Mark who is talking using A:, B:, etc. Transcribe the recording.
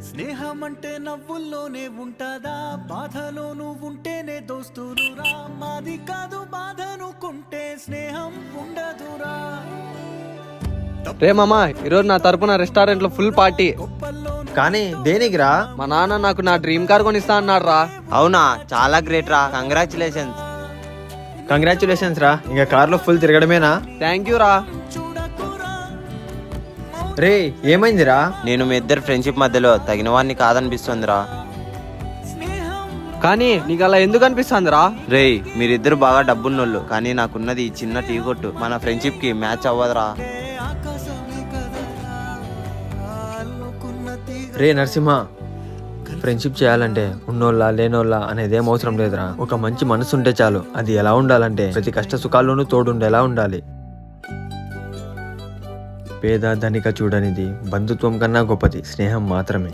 A: స్నేహం అంటే నవ్వుల్లోనే ఉంటదా, బాధలోనూ ఉంటేనే దోస్తులురా. మాది కాదు బాధనుకుంటే స్నేహం ఉండదురా.
B: రే మామా, ఈరోజు నా తరపున రెస్టారెంట్ లో ఫుల్ పార్టీ.
C: కానీ దేనికిరా?
B: మా నాన్న నాకు నా డ్రీమ్ కార్ కొనిస్తా అన్నాడు రా.
D: అవునా, చాలా గ్రేట్ రా, కంగ్రాచులేషన్స్.
C: కంగ్రాచులేషన్స్ రా. ఇంకా కార్లో ఫుల్ తిరగడమేనా?
B: థ్యాంక్ యూ రా.
C: రే ఏమైందిరా?
D: నేను మీ ఇద్దరు ఫ్రెండ్షిప్ మధ్యలో తగిన వాడిని కాదనిపిస్తుందిరా.
B: కానీ నీకు అలా ఎందుకు అనిపిస్తుంది రా?
D: రేయ్, మీరిద్దరు బాగా డబ్బున్నోళ్ళు, కానీ నాకున్నది ఈ చిన్న టీ కొట్టు. మన ఫ్రెండ్షిప్ కి మ్యాచ్ అవ్వదురా.
C: రే నరసింహ, ఫ్రెండ్షిప్ చేయాలంటే ఉన్నోళ్ళ లేనోళ్ళ అనేదేం అవసరం లేదురా. ఒక మంచి మనసు ఉంటే చాలు. అది ఎలా ఉండాలంటే ప్రతి కష్ట సుఖాల్లోనూ తోడుండేలా ఉండాలి. పేద ధనిక చూడనిది బంధుత్వం కన్నా గొప్పది స్నేహం మాత్రమే.